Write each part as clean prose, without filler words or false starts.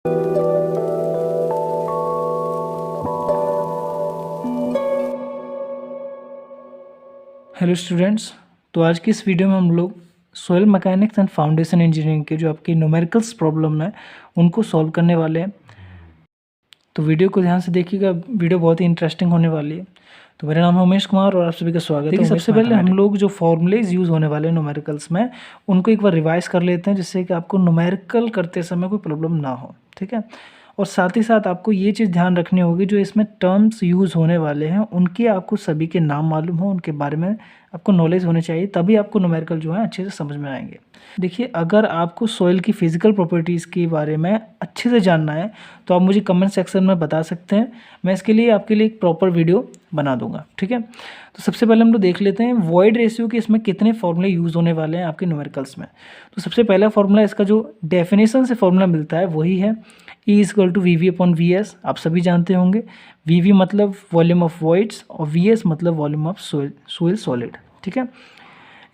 Hello students. तो आज की इस वीडियो में हम लोग soil mechanics and foundation engineering के जो आपकी न्यूमेरिकल्स प्रॉब्लम है उनको सॉल्व करने वाले हैं। तो वीडियो को ध्यान से देखिएगा, वीडियो बहुत ही इंटरेस्टिंग होने वाली है। तो मेरा नाम है उमेश कुमार और आप सभी का स्वागत है। देखिए, सबसे पहले हम लोग जो फॉर्मूलेज यूज़ होने वाले हैं न्यूमेरिकल्स में उनको एक बार रिवाइज कर लेते हैं, जिससे कि आपको न्यूमेरिकल करते समय कोई प्रॉब्लम ना हो। ठीक है। और साथ ही साथ आपको ये चीज़ ध्यान रखनी होगी, जो इसमें टर्म्स यूज़ होने वाले हैं उनके आपको सभी के नाम मालूम हो, उनके बारे में आपको नॉलेज होनी चाहिए, तभी आपको न्यूमेरिकल जो है अच्छे से समझ में आएंगे। देखिए, अगर आपको सॉइल की फिजिकल प्रॉपर्टीज़ के बारे में अच्छे से जानना है तो आप मुझे कमेंट सेक्शन में बता सकते हैं, मैं इसके लिए आपके लिए एक प्रॉपर वीडियो बना दूंगा। ठीक है। तो सबसे पहले हम लोग देख लेते हैं वॉइड रेशियो के इसमें कितने फॉर्मूले यूज़ होने वाले हैं आपके न्यूमेरिकल्स में। तो सबसे पहला फॉर्मूला, इसका जो डेफिनेशन से फॉर्मूला मिलता है वही है E=VV/VS। आप सभी जानते होंगे, VV मतलब वॉल्यूम ऑफ वॉइड्स और VS मतलब वॉल्यूम ऑफ सोइल सॉलिड। ठीक है।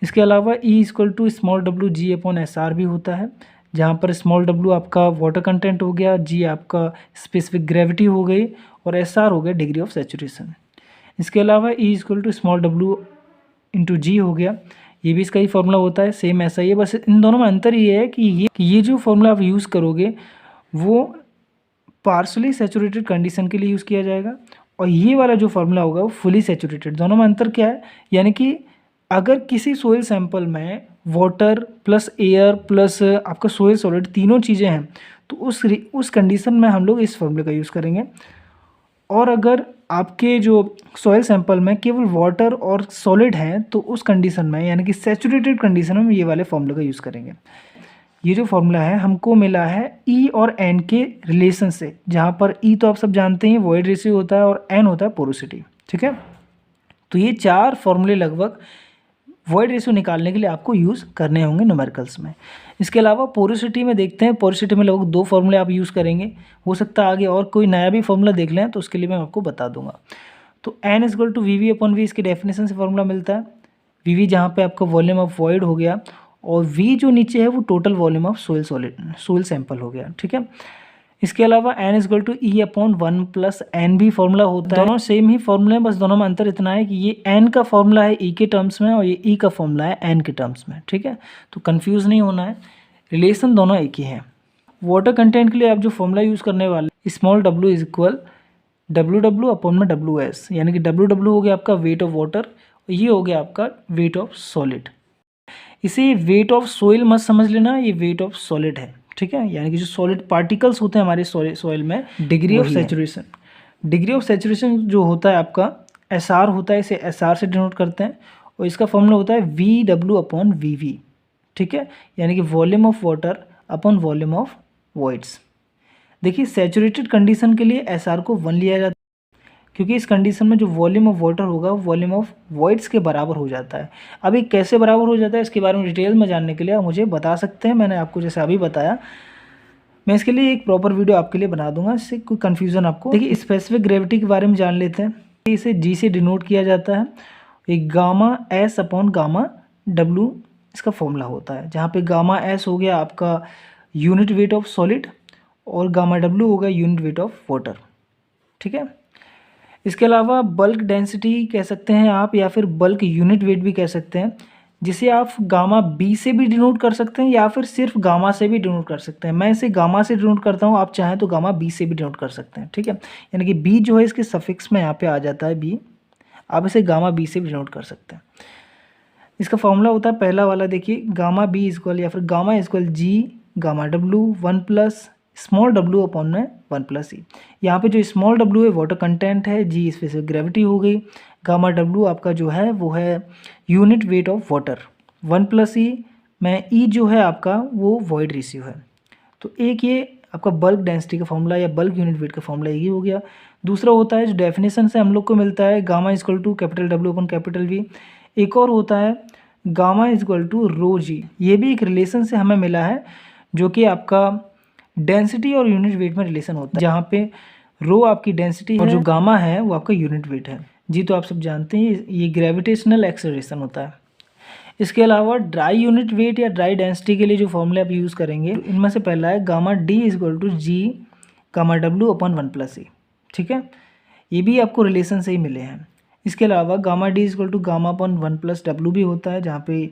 इसके अलावा E=G/SR भी होता है, जहाँ पर w आपका वाटर कंटेंट हो गया, G आपका स्पेसिफिक ग्रेविटी हो गई और SR हो गया डिग्री ऑफ सेचुरेशन। इसके अलावा E=G हो गया, ये भी इसका ही फॉर्मूला होता है, सेम ऐसा ही है। बस इन दोनों में अंतर ये है कि ये जो फॉर्मूला आप यूज़ करोगे वो पार्शली सेचुरेटेड कंडीशन के लिए यूज़ किया जाएगा, और ये वाला जो फॉर्मूला होगा वो फुली सेचुरेटेड। दोनों में अंतर क्या है, यानी कि अगर किसी सोइल सैंपल में वाटर प्लस एयर प्लस आपका सोइल सॉलिड तीनों चीज़ें हैं तो उस कंडीशन में हम लोग इस फॉर्मूले का यूज़ करेंगे। और अगर आपके जो सॉइल सैंपल में केवल वाटर और सॉलिड हैं तो उस कंडीशन में, यानी कि सेचुरेटेड कंडीशन में, ये वाले फॉर्मूले का यूज़ करेंगे। ये जो फॉर्मूला है हमको मिला है E और N के रिलेशन से, जहाँ पर E तो आप सब जानते हैं वॉइड रेशियो होता है और N होता है पोरोसिटी। ठीक है। तो ये चार फॉर्मूले लगभग वॉइड रेशियो निकालने के लिए आपको यूज़ करने होंगे न्यूमेरिकल्स में। इसके अलावा पोरोसिटी में देखते हैं, पोरोसिटी में लगभग दो फॉर्मूले आप यूज़ करेंगे। हो सकता है आगे और कोई नया भी फॉर्मूला देख लें, तो उसके लिए मैं आपको बता दूंगा। तो N=VV/V, इसके डेफिनेशन से फॉर्मूला मिलता है। VV जहाँ पे आपका वॉल्यूम ऑफ वॉइड हो गया, और V जो नीचे है वो total volume of soil sample हो गया। ठीक है। इसके अलावा N=E/1 + N भी फॉर्मूला होता है। दोनों सेम ही फॉर्मूले हैं, बस दोनों में अंतर इतना है कि ये N का फॉर्मूला है E के टर्म्स में और ये E का फॉर्मूला है N के टर्म्स में। ठीक है। तो कंफ्यूज नहीं होना है, रिलेशन दोनों एक ही हैं। वाटर कंटेंट के लिए आप जो फॉर्मूला यूज़ करने वाले, W=WW/WS, यानी कि WW हो गया आपका वेट ऑफ वाटर और ये हो गया आपका वेट ऑफ सॉलिड। इसे वेट ऑफ सोइल मत समझ लेना, ये वेट ऑफ सॉलिड है। ठीक है। यानी कि जो सॉलिड पार्टिकल्स होते हैं हमारे सॉइल में, degree of saturation, degree of saturation जो होता है आपका SR होता है, इसे SR से डिनोट करते हैं और इसका फॉर्मूला होता है VW/VV। ठीक है। यानी कि volume of water upon volume of voids. देखिए, सेचुरेटेड कंडीशन के लिए SR को 1 लिया जाता है, क्योंकि इस कंडीशन में जो वॉल्यूम ऑफ वाटर होगा वॉल्यूम ऑफ वॉइड्स के बराबर हो जाता है। अभी कैसे बराबर हो जाता है इसके बारे में डिटेल में जानने के लिए आप मुझे बता सकते हैं, मैंने आपको जैसे अभी बताया, मैं इसके लिए एक प्रॉपर वीडियो आपके लिए बना दूंगा, इससे कोई कन्फ्यूज़न आपको। देखिए, स्पेसिफिक ग्रेविटी के बारे में जान लेते हैं। इसे G से डिनोट किया जाता है, एक Γ/S/W इसका फॉर्मूला होता है, जहाँ पे Γ/S हो गया आपका यूनिट वेट ऑफ सॉलिड और Γ/W हो गया यूनिट वेट ऑफ वाटर। ठीक है। इसके अलावा बल्क डेंसिटी कह सकते हैं आप, या फिर बल्क यूनिट वेट भी कह सकते हैं, जिसे आप Γ/B से भी डिनोट कर सकते हैं या फिर सिर्फ गामा से भी डिनोट कर सकते हैं। मैं इसे गामा से डिनोट करता हूँ, आप चाहें तो Γ/B से भी डिनोट कर सकते हैं। ठीक है। यानी कि B जो है इसके सफिक्स में यहाँ पे आ जाता है B, आप इसे Γ/B से भी डिनोट कर सकते हैं। इसका फॉर्मूला होता है पहला वाला, देखिए Γ/B या फिर Γ=G/W 1+w/1 E। यहाँ पे जो स्मॉल w है वाटर कंटेंट है, G स्पेसिफिक ग्रेविटी हो गई, Γ/W आपका जो है वो है unit weight of water, 1+E में E जो है आपका वो वॉइड रेशियो है। तो एक ये आपका बल्क डेंसिटी का फॉर्मूला या बल्क यूनिट वेट का फॉर्मूला ये हो गया। दूसरा होता है जो डेफिनेशन से हम लोग को मिलता है, Γ=W/V। एक और होता है Γ=ρg, ये भी एक रिलेशन से हमें मिला है, जो कि आपका डेंसिटी और यूनिट वेट में रिलेशन होता है, जहाँ पे रो आपकी डेंसिटी और जो गामा है वो आपका यूनिट वेट है। जी तो आप सब जानते हैं ये ग्रेविटेशनल एक्सेलरेशन होता है। इसके अलावा ड्राई यूनिट वेट या ड्राई डेंसिटी के लिए जो फॉर्मूले आप यूज़ करेंगे इनमें से पहला है gamma D is equal to G gamma W upon 1+e। ठीक है, ये भी आपको रिलेशन से ही मिले हैं। इसके अलावा gamma D is equal to gamma upon 1+w भी होता है, जहाँ पे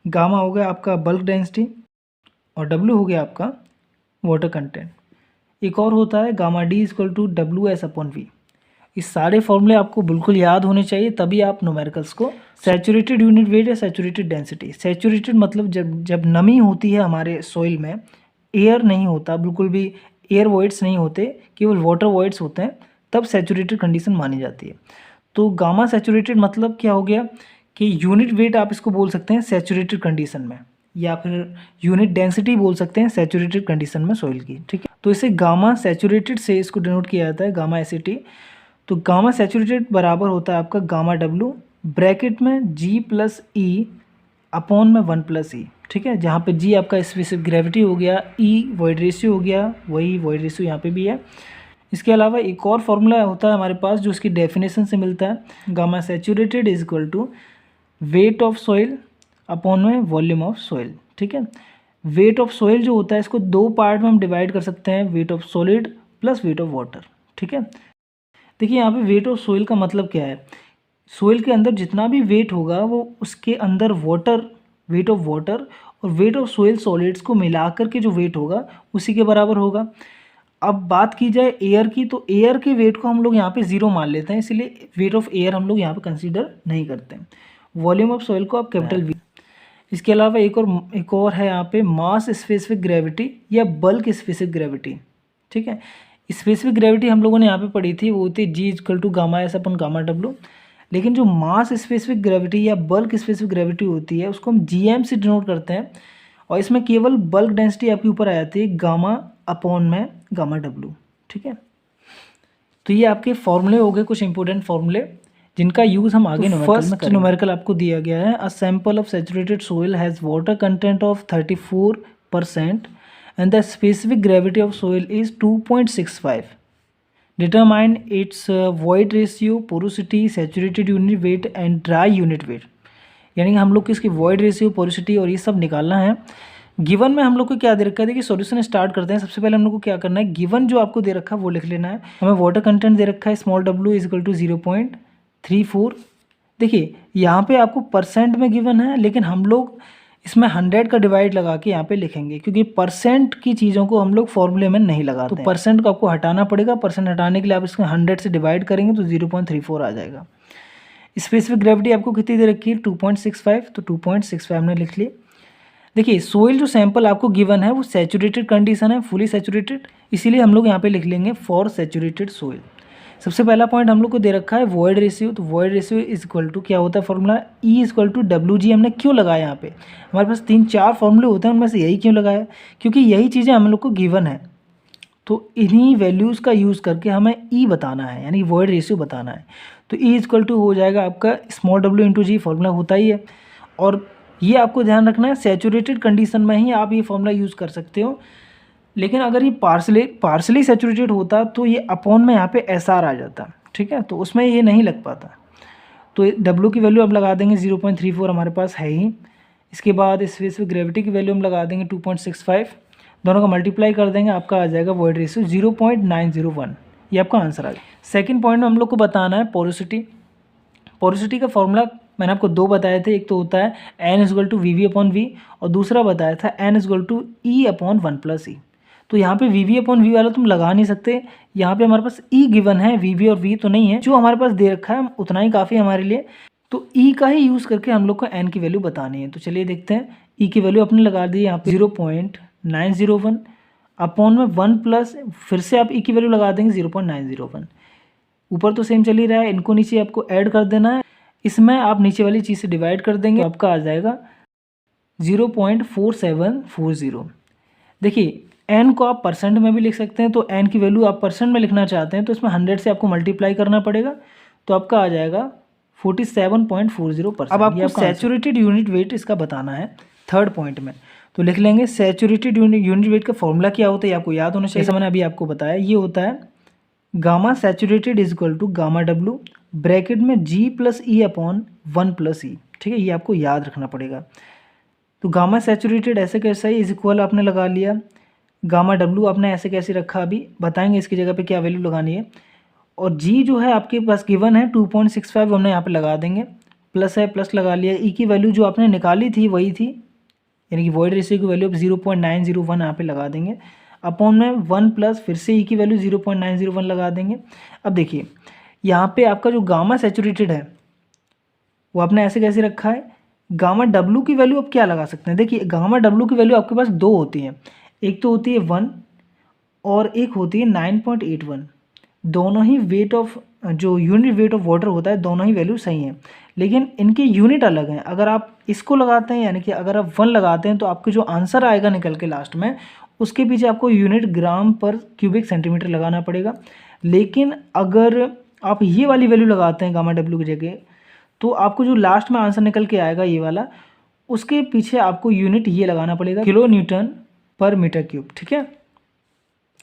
गामा हो गया आपका बल्क डेंसिटी और डब्ल्यू हो गया आपका वाटर कंटेंट। एक और होता है gamma D is equal to W S upon V. इस सारे फॉर्मूले आपको बिल्कुल याद होने चाहिए, तभी आप न्यूमेरिकल्स को। सैचुरेटेड यूनिट वेट या सैचुरेटेड डेंसिटी। सैचुरेटेड मतलब जब नमी होती है हमारे सॉइल में, एयर नहीं होता, बिल्कुल भी एयर वॉइड्स नहीं होते, केवल वाटर वॉइड्स होते हैं, तब सैचुरेटेड कंडीशन मानी जाती है। तो गामा सैचुरेटेड मतलब क्या हो गया कि यूनिट वेट आप इसको बोल सकते हैं सैचुरेटेड कंडीशन में, या फिर यूनिट डेंसिटी बोल सकते हैं सैचुरेटेड कंडीशन में सॉइल की। ठीक है, तो इसे गामा सैचुरेटेड से इसको डिनोट किया जाता है, गामा एसिटी। तो गामा सैचुरेटेड बराबर होता है आपका गामा डब्ल्यू ब्रैकेट में जी प्लस ई अपॉन में 1+e। ठीक है, जहाँ पे जी आपका स्पेसिफिक ग्रेविटी हो गया, ई वॉइड रेशियो हो गया, वही वॉइड रेशियो यहाँ पे भी है। इसके अलावा एक और फॉर्मूला होता है हमारे पास जो इसकी डेफिनेशन से मिलता है, gamma saturated is equal to weight of soil upon में वॉल्यूम ऑफ सॉइल। ठीक है, वेट ऑफ सॉइल जो होता है इसको दो पार्ट में हम डिवाइड कर सकते हैं, weight of solid plus weight of water. ठीक है, देखिए यहाँ पे वेट ऑफ सोइल का मतलब क्या है, सोइल के अंदर जितना भी वेट होगा वो उसके अंदर वाटर, वेट ऑफ वाटर और वेट ऑफ सोइल सॉलिड्स को मिलाकर के जो वेट होगा उसी के बराबर होगा। अब बात की जाए एयर की, तो एयर के वेट को हम लोग यहाँ पे 0 मान लेते हैं, इसलिए वेट ऑफ एयर हम लोग यहाँ पे कंसीडर नहीं करते हैं। वॉल्यूम ऑफ सोइल को आप कैपिटल वी। इसके अलावा एक और है यहाँ पे मास स्पेसिफिक ग्रेविटी या बल्क स्पेसिफिक ग्रेविटी। ठीक है, स्पेसिफिक ग्रेविटी हम लोगों ने यहाँ पे पढ़ी थी, वो होती है G equal to gamma S upon gamma W. लेकिन जो मास स्पेसिफिक ग्रेविटी या बल्क स्पेसिफिक ग्रेविटी होती है उसको हम जीएम से डिनोट करते हैं, और इसमें केवल बल्क डेंसिटी आपके ऊपर आ जाती है गामा अपॉन में गामा डब्ल्यू। ठीक है, तो ये आपके फॉर्मूले हो गए, कुछ इंपॉर्टेंट फॉर्मूले जिनका यूज़ हम आगे फर्स्ट न्यूमेरिकल आपको दिया गया है। A sample of saturated soil has water content of 34% and the specific gravity of soil is 2.65. Determine its void ratio, porosity, saturated unit weight and dry unit weight। यानी हम लोग को इसकी void ratio, porosity और ये सब निकालना है। गिवन में हम लोग को क्या दे रखा है, देखिए सॉल्यूशन स्टार्ट करते हैं। सबसे पहले हम लोग को क्या करना है, गिवन जो आपको दे रखा है वो लिख लेना है। हमें वाटर कंटेंट दे रखा है small w is equal to 0.34। देखिए यहाँ पे आपको परसेंट में गिवन है, लेकिन हम लोग इसमें 100 का डिवाइड लगा के यहाँ पे लिखेंगे, क्योंकि परसेंट की चीज़ों को हम लोग फॉर्मूले में नहीं लगाते। तो परसेंट को आपको हटाना पड़ेगा, परसेंट हटाने के लिए आप इसको 100 से डिवाइड करेंगे तो 0.34 आ जाएगा। स्पेसिफिक ग्रेविटी आपको कितनी दे रखी है, 2.65, तो 2.65 हमने लिख ली। देखिए सोइल जो सैंपल आपको गिवन है वो सैचुरेटेड कंडीशन है, फुली सैचुरेटेड, इसीलिए हम लोग यहाँ पे लिख लेंगे फॉर सैचुरेटेड सोइल। सबसे पहला पॉइंट हम लोग को दे रखा है वॉइड रेशियो, तो void ratio is equal to क्या होता है formula, E is equal to W G. हमने क्यों लगाया यहाँ पे, हमारे पास 3-4 फॉर्मूले होते हैं, उनमें से यही क्यों लगाया, क्योंकि यही चीज़ें हम लोग को गिवन है, तो इन्हीं वैल्यूज़ का यूज़ करके हमें ई बताना है, यानी वॉइड रेशियो बताना है। तो ई इज इक्वल टू हो जाएगा आपका स्मॉल डब्ल्यू इंटू जी, फॉर्मूला होता ही है। और ये आपको ध्यान रखना है, सैचुरेटेड कंडीशन में ही आप ये फॉर्मूला यूज़ कर सकते हो, लेकिन अगर ये पार्सली सैचुरेटेड होता तो ये अपॉन में यहाँ पे एस आर आ जाता। ठीक है, तो उसमें ये नहीं लग पाता। तो W की वैल्यू अब लगा देंगे 0.34 हमारे पास है ही। इसके बाद स्पेसिफिक ग्रेविटी की वैल्यू हम लगा देंगे 2.65, दोनों का मल्टीप्लाई कर देंगे, आपका आ जाएगा वॉइड रेशियो 0.901। ये आपका आंसर आ जाएगा। सेकेंड पॉइंट में हम लोग को बताना है पोरोसिटी। पोरोसिटी का फॉर्मूला मैंने आपको 2 बताए थे, एक तो होता है N is equal to VV upon V और दूसरा बताया था N is equal to E upon 1+E। तो यहाँ पे VV अपॉन V वाला तुम लगा नहीं सकते, यहाँ पे हमारे पास E गिवन है, VV और V तो नहीं है। जो हमारे पास दे रखा है उतना ही काफ़ी हमारे लिए, तो E का ही यूज़ करके हम लोग को N की वैल्यू बतानी है। तो चलिए देखते हैं, E की वैल्यू अपने लगा दी यहाँ पे 0.901 अपॉन में 1+, फिर से आप E की वैल्यू लगा देंगे 0.901। ऊपर तो सेम चल ही रहा है, इनको नीचे आपको ऐड कर देना है, इसमें आप नीचे वाली चीज़ से डिवाइड कर देंगे, तो आपका आ जाएगा 0.4740। देखिए n को आप परसेंट में भी लिख सकते हैं, तो n की वैल्यू आप परसेंट में लिखना चाहते हैं तो इसमें 100 से आपको मल्टीप्लाई करना पड़ेगा, तो आपका आ जाएगा 47.40%। अब आपको सैचुरेटेड यूनिट वेट इसका बताना है थर्ड पॉइंट में, तो लिख लेंगे सैचुरेटेड यूनिट वेट का फॉर्मूला क्या होता है, आपको याद होना चाहिए। जैसा मैंने अभी आपको बताया, ये होता है gamma saturated is equal to gamma W bracket में G plus E upon 1 plus E, ठीक है, ये आपको याद रखना पड़ेगा। तो गामा सैचुरेटेड ऐसे कैसा है, इज इक्वल आपने लगा लिया, गामा डब्लू आपने ऐसे कैसे रखा, अभी बताएंगे इसकी जगह पे क्या वैल्यू लगानी है। और जी जो है आपके पास गिवन है 2.65 हमने यहाँ पे लगा देंगे, प्लस है प्लस लगा लिया। ई की वैल्यू जो आपने निकाली थी वही थी, यानी कि वॉइड रेशियो की वैल्यू 0.901 यहाँ पे लगा देंगे, अपॉन में 1 प्लस फिर से ई की वैल्यू 0.901 लगा देंगे। अब देखिए यहाँ पे आपका जो गामा सैचुरेटेड है वो आपने ऐसे कैसे रखा है, गामा डब्लू की वैल्यू आप क्या लगा सकते हैं, देखिए गामा डब्लू की वैल्यू आपके पास दो होती है, एक तो होती है 1 और एक होती है 9.81। दोनों ही वेट ऑफ जो यूनिट वेट ऑफ वाटर होता है दोनों ही वैल्यू सही हैं, लेकिन इनके यूनिट अलग हैं। अगर आप इसको लगाते हैं यानी कि अगर आप 1 लगाते हैं तो आपके जो आंसर आएगा निकल के लास्ट में उसके पीछे आपको यूनिट ग्राम पर क्यूबिक सेंटीमीटर लगाना पड़ेगा। लेकिन अगर आप ये वाली वैल्यू लगाते हैं गामा डब्ल्यू की जगह, तो आपको जो लास्ट में आंसर निकल के आएगा ये वाला, उसके पीछे आपको यूनिट ये लगाना पड़ेगा, किलो न्यूटन पर मीटर क्यूब, ठीक है।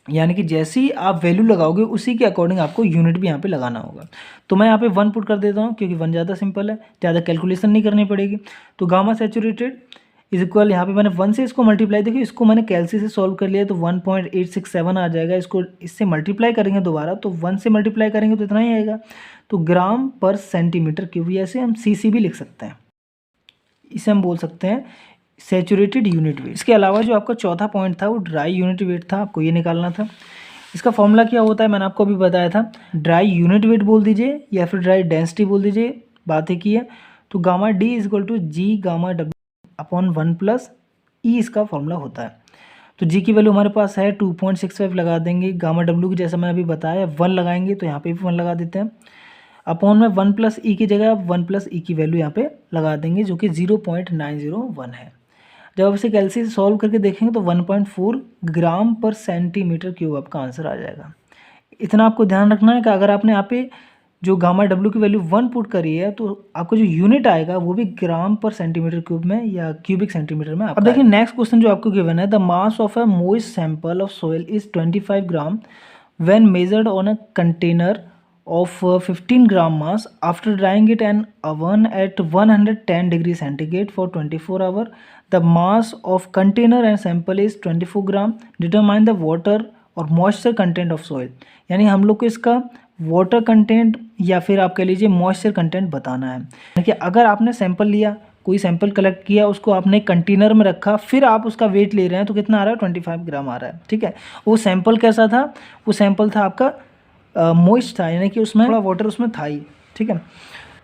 यानी कि जैसे ही आप वैल्यू लगाओगे उसी के अकॉर्डिंग आपको यूनिट भी यहाँ पे लगाना होगा। तो मैं यहाँ पे 1 पुट कर देता हूँ क्योंकि 1 ज़्यादा सिंपल है, ज़्यादा कैलकुलेशन नहीं करनी पड़ेगी। तो गामा सैचुरेटेड इज इक्वल, यहाँ पे मैंने 1 से इसको मल्टीप्लाई, देखिए इसको मैंने कैलसी से सॉल्व कर लिया तो 1.867 आ जाएगा। इसको इससे मल्टीप्लाई करेंगे दोबारा तो 1 से मल्टीप्लाई करेंगे तो इतना ही आएगा। तो ग्राम पर सेंटीमीटर क्यूब, ऐसे हम CC भी लिख सकते हैं, इसे हम बोल सकते हैं सैचुरेटेड यूनिट वेट। इसके अलावा जो आपका चौथा पॉइंट था वो ड्राई यूनिट वेट था, आपको ये निकालना था। इसका फॉर्मूला क्या होता है मैंने आपको अभी बताया था, ड्राई यूनिट वेट बोल दीजिए या फिर ड्राई डेंसिटी बोल दीजिए, बातें की है। तो gamma D is equal to G gamma W upon 1 plus E इसका फॉर्मूला होता है। तो जी की वैल्यू हमारे पास है 2.65 लगा देंगे, गामा डब्ल्यू की जैसा मैंने अभी बताया 1 लगाएंगे तो यहाँ पे भी 1 लगा देते हैं, अपॉन में 1 प्लस ई की जगह 1 प्लस ई की वैल्यू यहाँ पे लगा देंगे जो कि 0.901 है। जब आप इसे कैलसी से सॉल्व करके देखेंगे तो 1.4 ग्राम पर सेंटीमीटर क्यूब आपका आंसर आ जाएगा। इतना आपको ध्यान रखना है कि अगर आपने यहाँ पे जो गामा डब्ल्यू की वैल्यू 1 पुट करी है तो आपको जो यूनिट आएगा वो भी ग्राम पर सेंटीमीटर क्यूब में या क्यूबिक सेंटीमीटर में। अब देखिए नेक्स्ट क्वेश्चन जो आपको गिवन है, the mass of a moist sample of soil is 25 gram when measured on a container of 15 gram mass after drying it in oven at 110 degree centigrade for 24 hours. The mass of container and sample is 24 gram. Determine the water और moisture content of soil, यानी हम लोग को इसका water content या फिर आप कह लीजिए मॉइस्चर कंटेंट बताना है। देखिए अगर आपने सैंपल लिया, कोई सैंपल कलेक्ट किया, उसको आपने कंटेनर में रखा, फिर आप उसका वेट ले रहे हैं तो कितना आ रहा है 25 ग्राम आ रहा है, ठीक है। वो सैंपल कैसा था, वो सैंपल था आपका मॉइस्ट था, यानी कि उसमें थोड़ा वाटर उसमें था ही, ठीक है।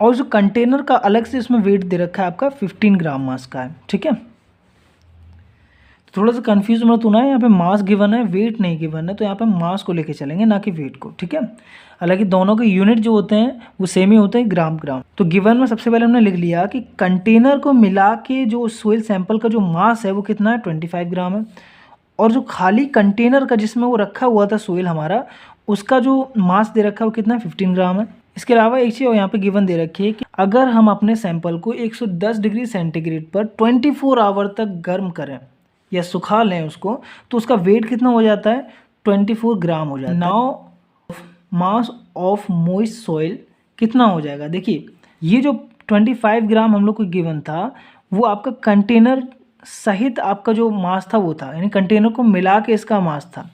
और जो कंटेनर का अलग से इसमें वेट दे रखा है आपका 15 ग्राम मास का है, ठीक है। तो थोड़ा सा कंफ्यूज मत होना है, यहाँ पे मास गिवन है वेट नहीं गिवन है, तो यहाँ पे मास को लेके चलेंगे ना कि वेट को, ठीक है। हालांकि दोनों के यूनिट जो होते हैं वो सेम ही होते हैं, ग्राम ग्राम। तो गिवन में सबसे पहले हमने लिख लिया कि कंटेनर को मिला के जो सोइल सैंपल का जो मास है वो कितना है 25 ग्राम है, और जो खाली कंटेनर का जिसमें वो रखा हुआ था सोइल हमारा, उसका जो मास दे रखा है वो कितना है 15 ग्राम है। इसके अलावा एक चीज़ यहाँ पे गिवन दे रखी है कि अगर हम अपने सैंपल को 110 डिग्री सेंटीग्रेड पर 24 आवर तक गर्म करें या सुखा लें उसको, तो उसका वेट कितना हो जाता है 24 ग्राम हो जाता है। Now mass of moist soil कितना हो जाएगा, देखिए ये जो 25 ग्राम हम लोग को गिवन था वो आपका कंटेनर सहित आपका जो मास था वो था, यानी कंटेनर को मिला के इसका मास था।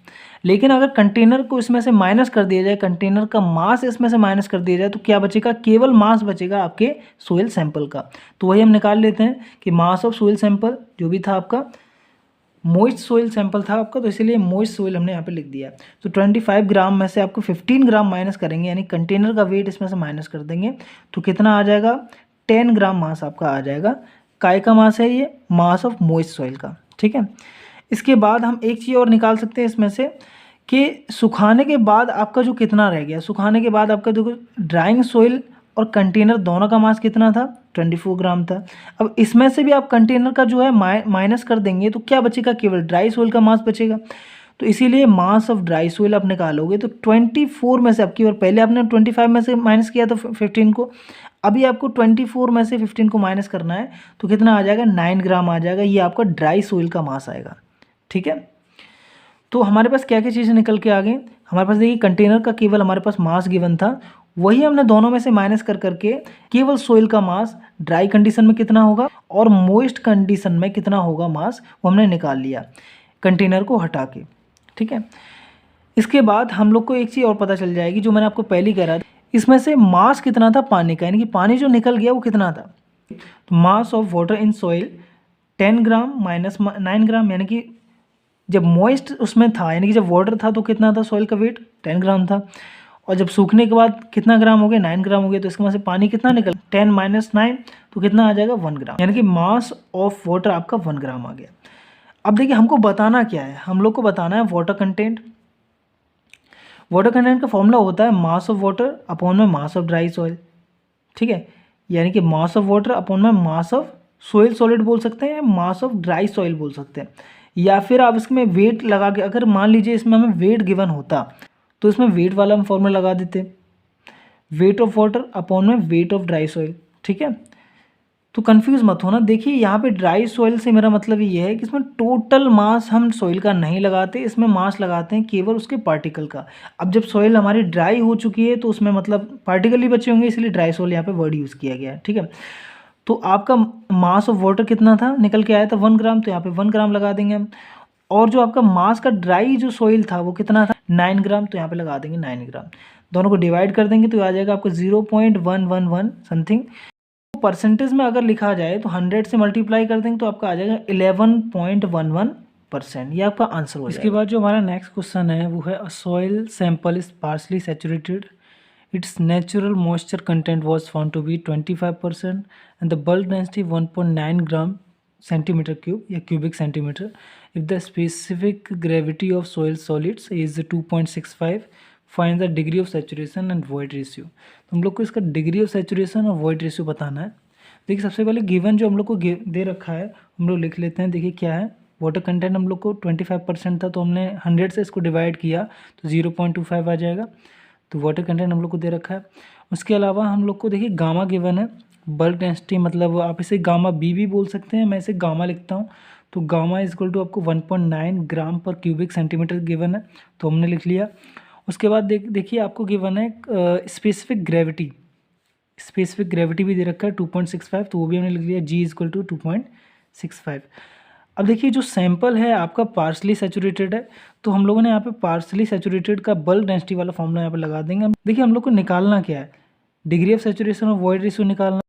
लेकिन अगर कंटेनर को इसमें से माइनस कर दिया जाए, कंटेनर का मास इसमें से माइनस कर दिया जाए, तो क्या बचेगा, केवल मास बचेगा आपके सोइल सैंपल का। तो वही हम निकाल लेते हैं कि मास ऑफ सोइल सैंपल जो भी था आपका मॉइस्ट सोइल सैंपल था आपका, तो इसीलिए मॉइस्ट सोइल हमने यहाँ पे लिख दिया। तो 25 ग्राम में से आपको 15 ग्राम माइनस करेंगे, यानी कंटेनर का वेट इसमें से माइनस कर देंगे, तो कितना आ जाएगा 10 ग्राम मास आपका आ जाएगा। काय का मास है ये, मास ऑफ मॉइस्ट सॉइल का, ठीक है। इसके बाद हम एक चीज़ और निकाल सकते हैं इसमें से कि सुखाने के बाद आपका जो कितना रह गया, सुखाने के बाद आपका देखो ड्राइंग सोइल और कंटेनर दोनों का मास कितना था 24 ग्राम था। अब इसमें से भी आप कंटेनर का जो है माइनस कर देंगे तो क्या बचेगा, केवल ड्राई सोइल का मास बचेगा। तो इसीलिए मास ऑफ ड्राई सोइल आप निकालोगे तो 24 में से आपकी बार पहले आपने 25 में से माइनस किया था 15 को, अभी आपको 24 में से 15 को माइनस करना है, तो कितना आ जाएगा 9 ग्राम आ जाएगा, ये आपका ड्राई सोइल का मास आएगा, ठीक है। तो हमारे पास क्या क्या चीज़ें निकल के आ गई, हमारे पास देखिए कंटेनर का केवल हमारे पास मास गिवन था वही हमने दोनों में से माइनस कर करके केवल सोइल का मास ड्राई कंडीशन में कितना होगा और मोइस्ट कंडीशन में कितना होगा मास, वो हमने निकाल लिया कंटेनर को हटा के। ठीक है, इसके बाद हम लोग को एक चीज़ और पता चल जाएगी जो मैंने आपको पहले ही कह रहा था, इसमें से मास कितना था पानी का, यानी कि पानी जो निकल गया वो कितना था। तो mass of water in soil 10 gram minus 9 ग्राम, यानी कि जब मॉइस्ट उसमें था, यानी कि जब वाटर था तो कितना था सॉइल का वेट 10 ग्राम था, और जब सूखने के बाद कितना ग्राम हो गया 9 ग्राम हो गया। तो इसके वहाँ से पानी कितना निकल 10 माइनस 9 तो कितना आ जाएगा 1 ग्राम, यानी कि मास ऑफ वाटर आपका 1 ग्राम आ गया। अब देखिए हमको बताना क्या है, हम लोग को बताना है वाटर कंटेंट। वाटर कंटेंट का फॉर्मूला होता है मास ऑफ वाटर अपॉन में मास ऑफ ड्राई सॉइल। ठीक है, यानी कि मास ऑफ वाटर अपॉन में मास ऑफ सोइल सॉलिड बोल सकते हैं, मास ऑफ ड्राई सॉइल बोल सकते हैं, या फिर आप इसमें वेट लगा के, अगर मान लीजिए इसमें हमें वेट गिवन होता तो इसमें वेट वाला हम फॉर्मूला लगा देते, वेट ऑफ वाटर अपॉन में वेट ऑफ ड्राई सॉइल। ठीक है, तो कंफ्यूज मत होना। देखिए यहाँ पे ड्राई सॉइल से मेरा मतलब ये है कि इसमें टोटल मास हम सॉइल का नहीं लगाते, इसमें मास लगाते हैं केवल उसके पार्टिकल का। अब जब सॉइल हमारी ड्राई हो चुकी है तो उसमें मतलब पार्टिकल ही बचे होंगे, इसलिए ड्राई सॉइल यहाँ पे वर्ड यूज़ किया गया है। ठीक है, तो आपका मास ऑफ वाटर कितना था, निकल के आया था 1 ग्राम, तो यहाँ पे 1 ग्राम लगा देंगे हम। और जो आपका मास का ड्राई जो सॉइल था वो कितना था 9 ग्राम, तो यहाँ पे लगा देंगे 9 ग्राम। दोनों को डिवाइड कर देंगे तो आ जाएगा आपको 0.111 समथिंग। परसेंटेज में अगर लिखा जाए तो 100 से मल्टीप्लाई कर देंगे तो आपका आ जाएगा 11.11%। ये आपका आंसर हो जाएगा। इसके बाद जो हमारा नेक्स्ट क्वेश्चन है वो है soil sample is partially saturated, its natural moisture content was found to be 25% and the bulk density 1.9 gram centimetre cube या cubic centimetre. If the specific gravity of soil solids is 2.65, find the degree of saturation and void ratio. तो हम लोग को इसका degree of saturation और void ratio बताना है। देखिए सबसे पहले गिवन जो हम लोग को दे रखा है हम लोग लिख लेते हैं। देखिए क्या है, वाटर कंटेंट हम लोग को 25% था, तो हमने 100 से इसको डिवाइड किया तो 0.25 आ जाएगा। तो वाटर कंटेंट हम लोग को दे रखा है। उसके अलावा हम लोग को देखिए गामा गिवन है, बल्क डेंसिटी, मतलब आप इसे गामा बी भी बोल सकते हैं, मैं इसे गामा लिखता हूँ। तो गामा इज इक्वल टू आपको 1.9 ग्राम पर क्यूबिक सेंटीमीटर गिवन है, तो हमने लिख लिया। उसके बाद देखिए आपको गिवन है स्पेसिफिक ग्रेविटी, स्पेसिफिक ग्रेविटी भी दे रखा है 2.65, तो वो भी हमने लिख लिया, जी इज इक्वल टू 2.65। अब देखिए जो सैंपल है आपका पार्शली सैचुरेटेड है, तो हम लोगों ने यहाँ पे पार्शली सैचुरेटेड का बल्क डेंसिटी वाला फॉर्मूला यहाँ पे लगा देंगे। देखिए हम लोग को निकालना क्या है, डिग्री ऑफ सैचुरेशन और वॉइड रेशियो निकालना।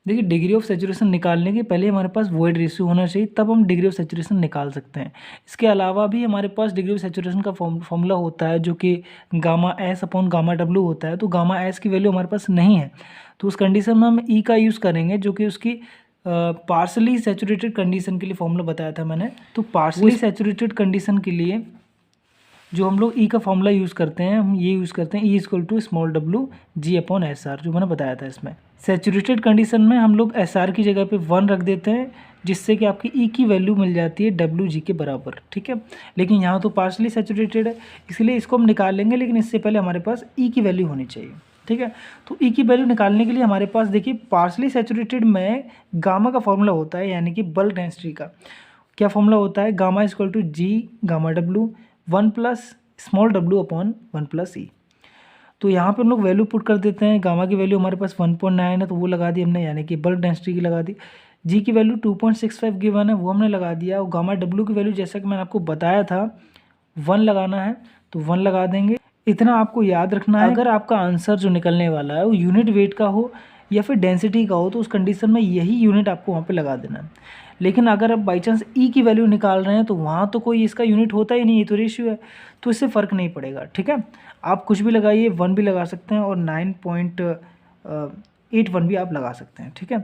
देखिए डिग्री ऑफ सैचुरेशन निकालने के पहले हमारे पास वॉइड रेशियो होना चाहिए, तब हम डिग्री ऑफ सैचुरेशन निकाल सकते हैं। इसके अलावा भी हमारे पास डिग्री ऑफ सैचुरेशन का फॉर्मूला होता है जो कि gamma S upon gamma W होता है। तो गामा एस की वैल्यू हमारे पास नहीं है, तो उस कंडीशन में हम ई का यूज़ करेंगे, जो कि उसकी पार्शली सैचुरेटेड कंडीशन के लिए फॉर्मूला बताया था मैंने। तो पार्शली सैचुरेटेड कंडीशन के लिए जो हम लोग ई का फॉर्मूला यूज़ करते हैं, हम ये यूज़ करते हैं E equal to small W G upon S R, जो मैंने बताया था। इसमें सैचुरेटेड कंडीशन में हम लोग एस आर की जगह पे 1 रख देते हैं, जिससे कि आपकी ई की वैल्यू मिल जाती है डब्ल्यू जी के बराबर। ठीक है, लेकिन यहाँ तो पार्शली सैचुरेटेड है, इसलिए इसको हम निकाल लेंगे, लेकिन इससे पहले हमारे पास ई की वैल्यू होनी चाहिए। ठीक है, तो ई की वैल्यू निकालने के लिए हमारे पास देखिए पार्शली सैचुरेटेड में गामा का फॉर्मूला होता है, यानी कि बल्क डेंसिटी का क्या फॉर्मूला होता है, gamma is equal to G gamma W 1 plus small W upon 1 plus E. तो यहाँ पे हम लोग वैल्यू पुट कर देते हैं। गामा की वैल्यू हमारे पास 1.9 है, तो वो लगा दी हमने, यानी कि बल्क डेंसिटी की लगा दी। जी की वैल्यू 2.65 गिवन है, वो हमने लगा दिया। और गामा डब्ल्यू की वैल्यू जैसा कि मैंने आपको बताया था 1 लगाना है, तो 1 लगा देंगे। इतना आपको याद रखना है, अगर आपका आंसर जो निकलने वाला है वो यूनिट वेट का हो या फिर डेंसिटी का हो, तो उस कंडीशन में यही यूनिट आपको वहाँ पे लगा देना है। लेकिन अगर आप बाई चांस ई की वैल्यू निकाल रहे हैं तो वहाँ तो कोई इसका यूनिट होता ही नहीं, ये तो रेशियो है, तो इससे फ़र्क नहीं पड़ेगा। ठीक है, आप कुछ भी लगाइए, 1 भी लगा सकते हैं और 9.81 भी आप लगा सकते हैं। ठीक है,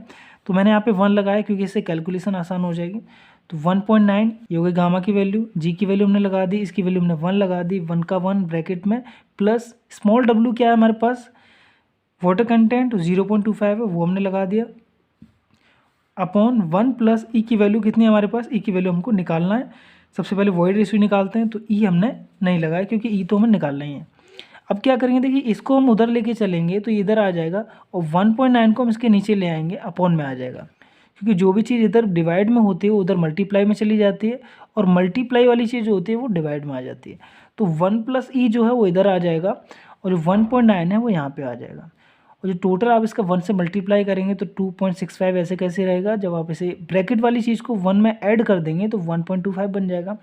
तो मैंने यहाँ पे 1 लगाया क्योंकि इससे कैलकुलेशन आसान हो जाएगी। तो 1.9 ये हो गई गामा की वैल्यू, जी की वैल्यू हमने लगा दी, इसकी वैल्यू हमने 1 लगा दी, 1 का 1 ब्रैकेट में, प्लस स्मॉल डब्ल्यू क्या है हमारे पास वाटर कंटेंट 0.25 है, वो हमने लगा दिया, अपॉन 1 प्लस ई की वैल्यू कितनी है हमारे पास, ई की वैल्यू हमको निकालना है। सबसे पहले वॉइड रेशियो निकालते हैं, तो ई हमने नहीं लगाया क्योंकि ई तो हमें निकालना ही है। अब क्या करेंगे, देखिए इसको हम उधर लेके चलेंगे तो इधर आ जाएगा, और 1.9 को हम इसके नीचे ले आएंगे, अपॉन में आ जाएगा, क्योंकि जो भी चीज़ इधर डिवाइड में होती है वो उधर मल्टीप्लाई में चली जाती है, और मल्टीप्लाई वाली चीज़ जो होती है वो डिवाइड में आ जाती है। तो 1 प्लस ई जो है वो इधर आ जाएगा, और जो 1.9 है वो यहाँ पे आ जाएगा। और जो टोटल आप इसका 1 से मल्टीप्लाई करेंगे तो 2.65 ऐसे कैसे रहेगा, जब आप इसे ब्रैकेट वाली चीज़ को 1 में ऐड कर देंगे तो 1.25 बन जाएगा।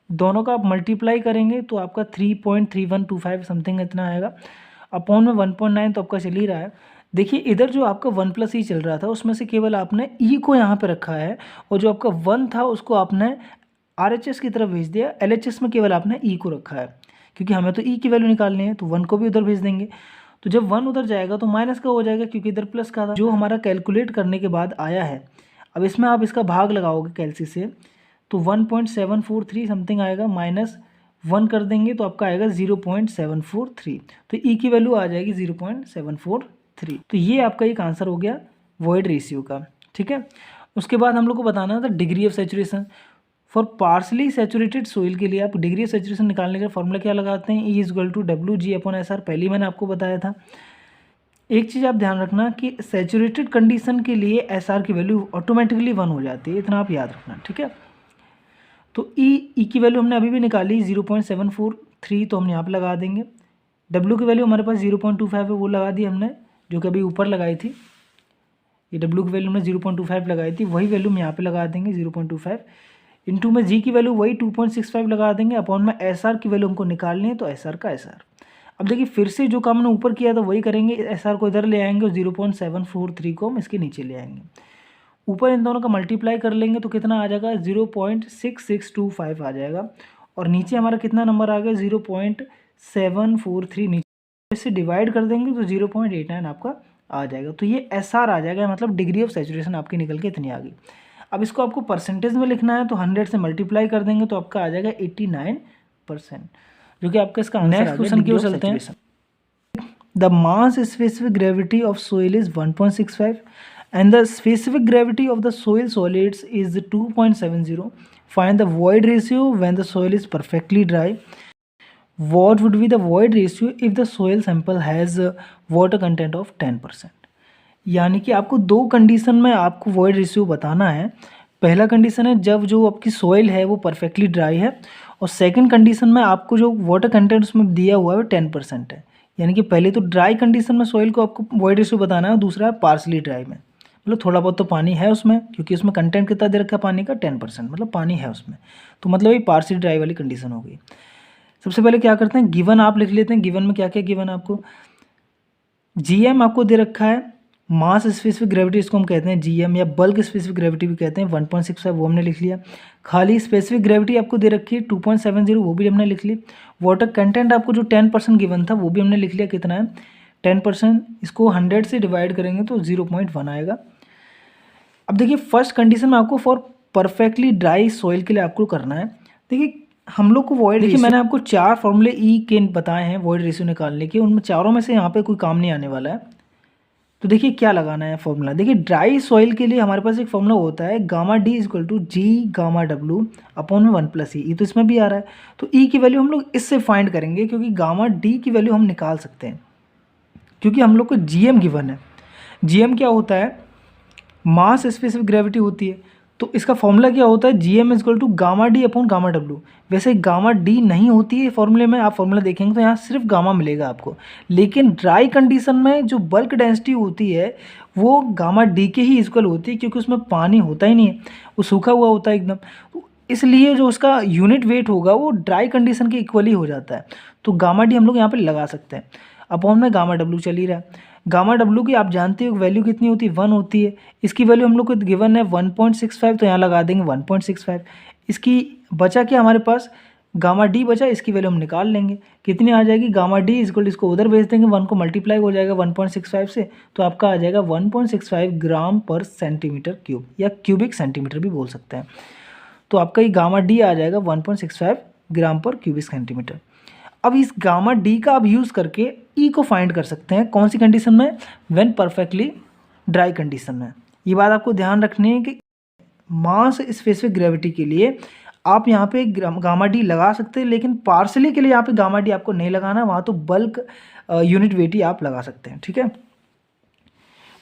दोनों का आप मल्टीप्लाई करेंगे तो आपका 3.3125 समथिंग इतना आएगा। अपॉन में 1.9 तो आपका चल ही रहा है। देखिए इधर जो आपका 1 प्लस ई चल रहा था उसमें से केवल आपने ई को यहाँ पे रखा है, और जो आपका 1 था उसको आपने RHS की तरफ भेज दिया, LHS में केवल आपने ई को रखा है, क्योंकि हमें तो ई की वैल्यू निकालनी है, तो 1 को भी उधर भेज देंगे। तो जब 1 उधर जाएगा तो माइनस का हो जाएगा, क्योंकि इधर प्लस का था। जो हमारा कैलकुलेट करने के बाद आया है, अब इसमें आप इसका भाग लगाओगे कैलसी से, तो 1.743 समथिंग आएगा, माइनस 1 कर देंगे तो आपका आएगा 0.743, तो ई की वैल्यू आ जाएगी 0.743। तो ये आपका एक आंसर हो गया वॉइड रेशियो का। ठीक है, उसके बाद हम लोग को बताना था degree of saturation. For partially saturated soil के लिए आप डिग्री ऑफ सैचुरेशन निकालने का फॉर्मूला क्या लगाते हैं, E=WG/SR, पहले ही मैंने आपको बताया था। एक चीज़ आप ध्यान रखना कि सैचुरेटेड कंडीशन के लिए SR की वैल्यू ऑटोमेटिकली 1 हो जाती है, इतना आप याद रखना। ठीक है, तो ई की वैल्यू हमने अभी भी निकाली 0.743, तो हम यहाँ पे लगा देंगे। W की वैल्यू हमारे पास 0.25 है, वो लगा दी हमने, जो कि अभी ऊपर लगाई थी। ये W की वैल्यू हमने 0.25 लगाई थी, वही वैल्यू हम यहाँ पे लगा देंगे 0.25। इंटू में G की वैल्यू वही 2.65 लगा देंगे, अपॉन में SR की वैल्यू हमको निकालनी है, तो SR का SR। अब देखिए फिर से जो काम हमने ऊपर किया था वही करेंगे, SR को इधर ले आएंगे और 0.743 को हम इसके नीचे ले आएंगे। ऊपर इन दोनों का मल्टीप्लाई कर लेंगे तो कितना आ जाएगा, 0.6625 आ जाएगा। और नीचे हमारा कितना नंबर आ गया, 0.743। नीचे इससे डिवाइड कर देंगे तो 0.89 आपका आ जाएगा। तो ये SR आ जाएगा, मतलब डिग्री ऑफ सैचुरेशन आपकी निकल के इतनी आ गई। अब इसको आपको परसेंटेज में लिखना है, तो 100 से मल्टीप्लाई कर देंगे तो आपका आ जाएगा 89%, जो कि आपका इसका आंसर। नेक्स्ट क्वेश्चन की ओर चलते हैं। The mass specific gravity of soil is 1.65 and the specific gravity of the soil solids is 2.70. Find the void ratio when the soil is perfectly dry. What would be the void ratio if the soil sample has a water content of 10%? यानी कि आपको दो condition में आपको void ratio बताना है। पहला condition है जब जो आपकी सोइल है वो परफेक्टली ड्राई है, और सेकंड कंडीशन में आपको जो वाटर कंटेंट उसमें दिया हुआ है वो 10% है। यानी कि पहले तो ड्राई कंडीशन में सोइल को आपको void ratio बताना है, और दूसरा है पार्सली ड्राई में, मतलब थोड़ा बहुत तो पानी है उसमें, क्योंकि उसमें कंटेंट कितना दे रखा है पानी का, 10%, मतलब पानी है उसमें, तो मतलब ये पार्सली ड्राई वाली कंडीशन हो गई। सबसे पहले क्या करते हैं, गिवन आप लिख लेते हैं। गिवन में क्या क्या गिवन आपको, GM आपको दे रखा है, मास स्पेसिफिक ग्रेविटी इसको हम कहते हैं GM, या बल्क स्पेसिफिक ग्रेविटी भी कहते हैं 1.65, वो हमने लिख लिया। खाली स्पेसिफिक ग्रेविटी आपको दे रखी है 2.70, वो भी हमने लिख ली। वाटर कंटेंट आपको जो 10% गिवन था वो भी हमने लिख लिया, कितना है 10%। इसको 100 से डिवाइड करेंगे तो 0.1 आएगा। अब देखिए फर्स्ट कंडीशन में आपको फॉर परफेक्टली ड्राई सॉइल के लिए आपको करना है। देखिए हम लोग को वॉइड, देखिए मैंने आपको 4 फॉर्मूले ई के बताए हैं वॉइड रेशियो निकालने के, उनमें चारों में से यहाँ पे कोई काम नहीं आने वाला है। तो देखिए क्या लगाना है फॉर्मूला, देखिए ड्राई सॉइल के लिए हमारे पास एक फॉर्मूला होता है G⁻D=G⁻W/1 + E, तो इसमें भी आ रहा है। तो E की वैल्यू हम लोग इससे फाइंड करेंगे, क्योंकि Γ-D की वैल्यू हम निकाल सकते हैं, क्योंकि हम लोग को GM गिवन है। GM क्या होता है, मास स्पेसिफिक ग्रेविटी होती है, तो इसका फॉर्मूला क्या होता है, Gm=Γ-D/Γ-W। वैसे Γ-D नहीं होती है फॉर्मूले में, आप फॉर्मूला देखेंगे तो यहाँ सिर्फ गामा मिलेगा आपको, लेकिन ड्राई कंडीशन में जो बल्क डेंसिटी होती है वो Γ-D के ही इक्वल होती है, क्योंकि उसमें पानी होता ही नहीं है, वो सूखा हुआ होता है एकदम, तो इसलिए जो उसका यूनिट वेट होगा वो ड्राई कंडीशन के इक्वल ही हो जाता है। तो Γ-D हम लोग यहाँ पर लगा सकते हैं। अपॉन में Γ-W चल ही रहा है। Γ-W की आप जानते हो वैल्यू कितनी होती है, 1 होती है। इसकी वैल्यू हम लोग को गिवन है 1.65, तो यहाँ लगा देंगे 1.65। इसकी बचा क्या हमारे पास, Γ-D बचा, इसकी वैल्यू हम निकाल लेंगे, कितनी आ जाएगी Γ-D इसको उधर भेज देंगे, 1 को मल्टीप्लाई हो जाएगा 1.65 से, तो आपका आ जाएगा 1.65 ग्राम पर सेंटीमीटर क्यूब, या क्यूबिक सेंटीमीटर भी बोल सकते हैं। तो आपका ये Γ-D आ जाएगा 1.65 ग्राम पर क्यूबिक सेंटीमीटर। अब इस Γ-D का आप यूज़ करके E को फाइंड कर सकते हैं, कौन सी कंडीशन में, व्हेन परफेक्टली ड्राई कंडीशन में। ये बात आपको ध्यान रखनी है कि मास स्पेसिफिक ग्रेविटी के लिए आप यहाँ पे Γ-D लगा सकते हैं, लेकिन पार्सली के लिए यहाँ पे Γ-D आपको नहीं लगाना, वहाँ तो बल्क यूनिट वेट ही आप लगा सकते हैं। ठीक है,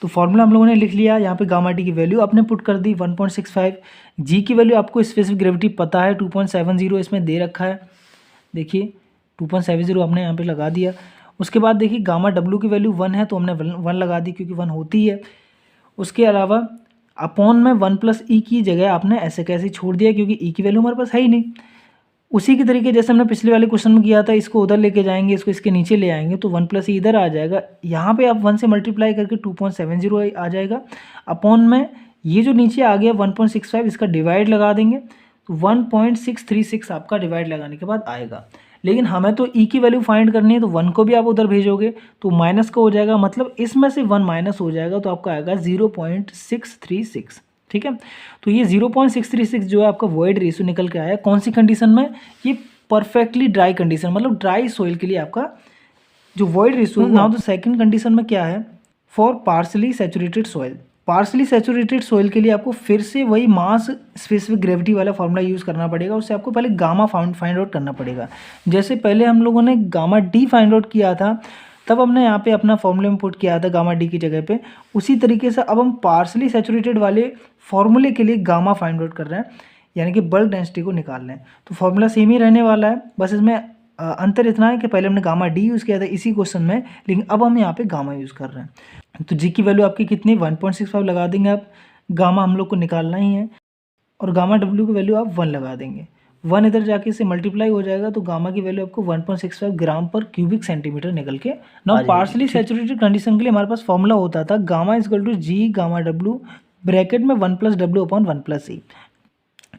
तो फॉर्मूला हम लोगों ने लिख लिया, यहाँ पे Γ-D की वैल्यू आपने पुट कर दी 1.65। G की वैल्यू आपको स्पेसिफिक ग्रेविटी पता है 2.70 इसमें दे रखा है, देखिए 2.70 आपने यहाँ पे लगा दिया। उसके बाद देखिए गामा डब्ल्यू की वैल्यू 1 है तो हमने 1 लगा दी क्योंकि 1 होती है। उसके अलावा अपॉन में 1 प्लस ई की जगह आपने ऐसे कैसे छोड़ दिया क्योंकि ई की वैल्यू हमारे पास है ही नहीं। उसी के तरीके जैसे हमने पिछले वाले क्वेश्चन में किया था, इसको उधर लेके जाएंगे, इसको इसके नीचे ले आएंगे तो 1 प्लस ई इधर आ जाएगा। यहाँ पे आप 1 से मल्टीप्लाई करके 2.70 आ जाएगा। अपॉन में ये जो नीचे आ गया 1.65 इसका डिवाइड लगा देंगे तो 1.636 आपका डिवाइड लगाने के बाद आएगा। लेकिन हमें तो ई की वैल्यू फाइंड करनी है तो 1 को भी आप उधर भेजोगे तो माइनस का हो जाएगा, मतलब इसमें से 1 माइनस हो जाएगा तो आपका आएगा 0.636। ठीक है, तो ये 0.636 जो है आपका वॉइड रेशियो निकल के आया। कौन सी कंडीशन में? ये परफेक्टली ड्राई कंडीशन, मतलब ड्राई सोइल के लिए आपका जो void ratio. Now the second condition में क्या है? For partially saturated soil. Partially saturated soil के लिए आपको फिर से वही मास स्पेसिफिक ग्रेविटी वाला फॉर्मूला यूज़ करना पड़ेगा। उससे आपको पहले गामा फाइंड आउट करना पड़ेगा। जैसे पहले हम लोगों ने गामा डी फाइंड आउट किया था, तब हमने यहाँ पे अपना फॉर्मूले में पुट किया था गामा डी की जगह पे। उसी तरीके से अब हम पार्शली सैचुरेटेड वाले फॉर्मूले के लिए गामा फाइंड आउट कर रहे हैं, यानी कि बल्क डेंसिटी को निकाल रहे हैं। तो फॉर्मूला सेम ही रहने वाला है, बस इसमें अंतर इतना है कि पहले हमने गामा डी यूज़ किया था इसी क्वेश्चन में, लेकिन अब हम यहाँ पे गामा यूज़ कर रहे हैं। तो जी की वैल्यू आपकी कितनी? 1.65 लगा देंगे आप। गामा हम लोग को निकालना ही है और गामा डब्ल्यू की वैल्यू आप 1 लगा देंगे। 1 इधर जाके इससे मल्टीप्लाई हो जाएगा तो गामा की वैल्यू आपको 1.65 ग्राम पर क्यूबिक सेंटीमीटर निकल के ना। पार्शली सैचुरेटेड कंडीशन के लिए हमारे पास फॉर्मूला होता था gamma equal to G gamma W bracket में 1 plus W upon 1 plus E.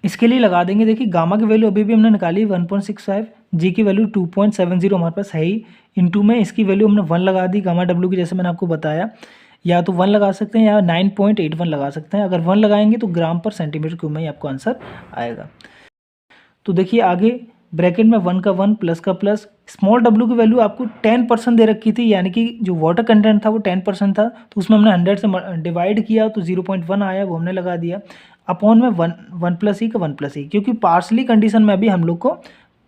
इसके लिए लगा देंगे, देखिए गामा की वैल्यू अभी भी हमने निकाली 1.65, जी की वैल्यू 2.70 हमारे पास है ही, इनटू में इसकी वैल्यू हमने 1 लगा दी गामा डब्ल्यू की, जैसे मैंने आपको बताया। या तो 1 लगा सकते हैं या 9.81 लगा सकते हैं। अगर 1 लगाएंगे तो ग्राम पर सेंटीमीटर क्यूब में ही आपको आंसर आएगा। तो देखिए आगे ब्रैकेट में 1 का 1 प्लस का प्लस, स्मॉल डब्ल्यू की वैल्यू आपको 10% दे रखी थी, यानी कि जो वाटर कंटेंट था वो 10% था, तो उसमें हमने 100 से डिवाइड किया तो 0.1 आया, वो हमने लगा दिया। अपॉन में 1 प्लस ई का 1 प्लस ई, क्योंकि पार्शली कंडीशन में भी हम लोग को,